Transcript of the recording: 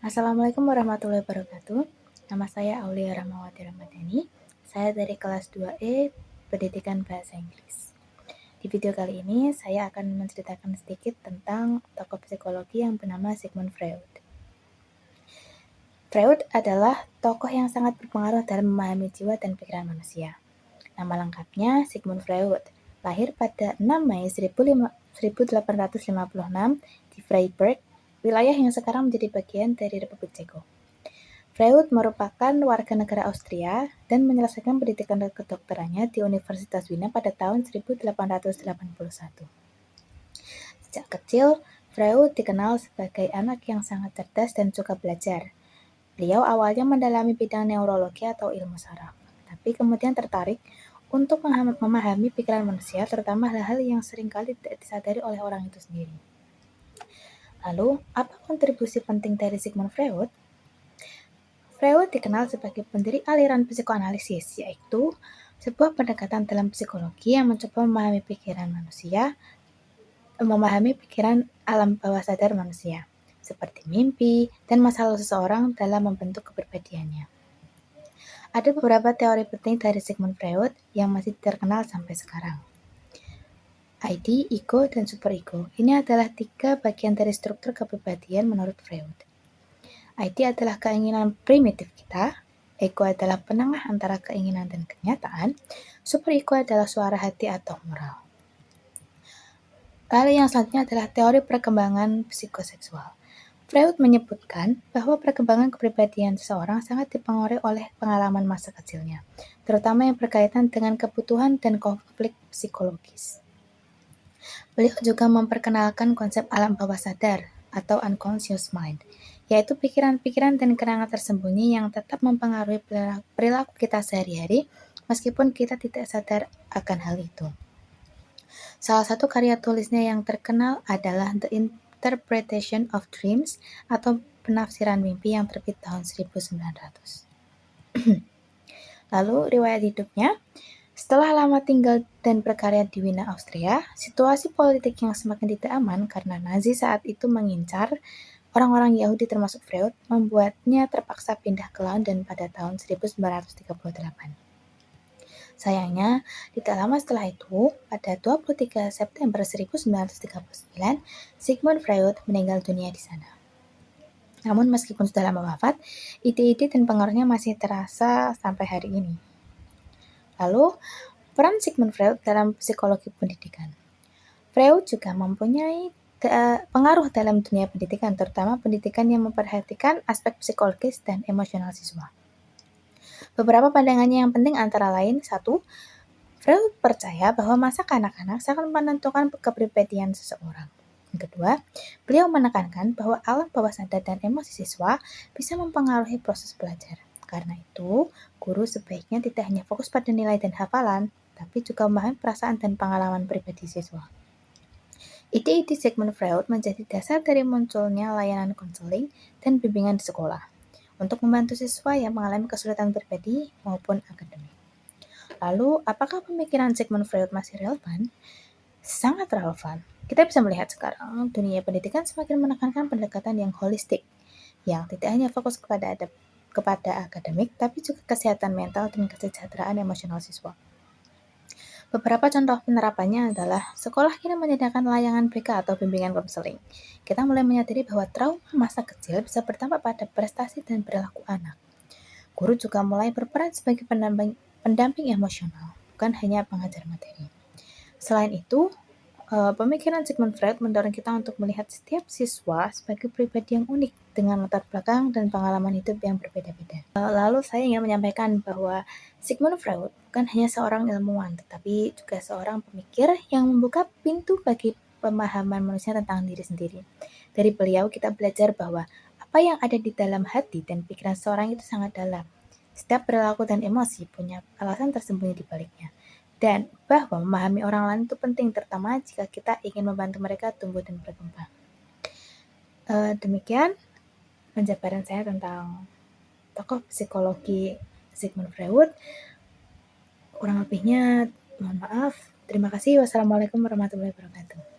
Assalamualaikum warahmatullahi wabarakatuh. Nama saya Aulia Rahmawati Ramadhani. Saya dari kelas 2E Pendidikan Bahasa Inggris. Di video kali ini saya akan menceritakan sedikit tentang tokoh psikologi yang bernama Sigmund Freud. Freud adalah tokoh yang sangat berpengaruh dalam memahami jiwa dan pikiran manusia. Nama lengkapnya Sigmund Freud, lahir pada 6 Mei 1856 di Freiburg, wilayah yang sekarang menjadi bagian dari Republik Ceko. Freud merupakan warga negara Austria dan menyelesaikan pendidikan kedokterannya di Universitas Wina pada tahun 1881. Sejak kecil, Freud dikenal sebagai anak yang sangat cerdas dan suka belajar. Beliau awalnya mendalami bidang neurologi atau ilmu saraf, tapi kemudian tertarik untuk memahami pikiran manusia, terutama hal-hal yang seringkali tidak disadari oleh orang itu sendiri. Lalu, apa kontribusi penting dari Sigmund Freud? Freud dikenal sebagai pendiri aliran psikoanalisis, yaitu sebuah pendekatan dalam psikologi yang mencoba memahami pikiran alam bawah sadar manusia, seperti mimpi dan masalah seseorang dalam membentuk kepribadiannya. Ada beberapa teori penting dari Sigmund Freud yang masih terkenal sampai sekarang. ID, ego, dan superego. Ini adalah 3 bagian dari struktur kepribadian menurut Freud. ID adalah keinginan primitif kita, ego adalah penengah antara keinginan dan kenyataan, superego adalah suara hati atau moral. Lalu yang selanjutnya adalah teori perkembangan psikoseksual. Freud menyebutkan bahwa perkembangan kepribadian seseorang sangat dipengaruhi oleh pengalaman masa kecilnya, terutama yang berkaitan dengan kebutuhan dan konflik psikologis. Beliau juga memperkenalkan konsep alam bawah sadar atau unconscious mind, yaitu pikiran-pikiran dan kenangan tersembunyi yang tetap mempengaruhi perilaku kita sehari-hari meskipun kita tidak sadar akan hal itu. Salah satu karya tulisnya yang terkenal adalah The Interpretation of Dreams atau penafsiran mimpi yang terbit tahun 1900. Lalu riwayat hidupnya. Setelah lama tinggal dan berkarya di Wina, Austria, situasi politik yang semakin tidak aman karena Nazi saat itu mengincar orang-orang Yahudi termasuk Freud membuatnya terpaksa pindah ke London pada tahun 1938. Sayangnya, tidak lama setelah itu, pada 23 September 1939, Sigmund Freud meninggal dunia di sana. Namun meskipun sudah lama wafat, ide-ide dan pengaruhnya masih terasa sampai hari ini. Lalu, peran Sigmund Freud dalam psikologi pendidikan. Freud juga mempunyai pengaruh dalam dunia pendidikan, terutama pendidikan yang memperhatikan aspek psikologis dan emosional siswa. Beberapa pandangannya yang penting antara lain, 1. Freud percaya bahwa masa kanak-kanak sangat menentukan kepribadian seseorang. Yang kedua, beliau menekankan bahwa alam bawah sadar dan emosi siswa bisa mempengaruhi proses belajar. Karena itu, guru sebaiknya tidak hanya fokus pada nilai dan hafalan, tapi juga memahami perasaan dan pengalaman pribadi siswa. Ide-ide Sigmund Freud menjadi dasar dari munculnya layanan konseling dan bimbingan di sekolah untuk membantu siswa yang mengalami kesulitan pribadi maupun akademik. Lalu, apakah pemikiran Sigmund Freud masih relevan? Sangat relevan. Kita bisa melihat sekarang dunia pendidikan semakin menekankan pendekatan yang holistik, yang tidak hanya fokus kepada akademik, tapi juga kesehatan mental dan kesejahteraan emosional siswa. Beberapa contoh penerapannya adalah sekolah kini menyediakan layanan BK atau bimbingan konseling. Kita mulai menyadari bahwa trauma masa kecil bisa berdampak pada prestasi dan perilaku anak. Guru juga mulai berperan sebagai pendamping emosional, bukan hanya pengajar materi. Selain itu, pemikiran Sigmund Freud mendorong kita untuk melihat setiap siswa sebagai pribadi yang unik dengan latar belakang dan pengalaman hidup yang berbeda-beda. Lalu saya ingin menyampaikan bahwa Sigmund Freud bukan hanya seorang ilmuwan, tetapi juga seorang pemikir yang membuka pintu bagi pemahaman manusia tentang diri sendiri. Dari beliau kita belajar bahwa apa yang ada di dalam hati dan pikiran seorang itu sangat dalam. Setiap perilaku dan emosi punya alasan tersembunyi di baliknya. Dan bahwa memahami orang lain itu penting, terutama jika kita ingin membantu mereka tumbuh dan berkembang. Demikian penjabaran saya tentang tokoh psikologi Sigmund Freud. Kurang lebihnya mohon maaf. Terima kasih. Wassalamualaikum warahmatullahi wabarakatuh.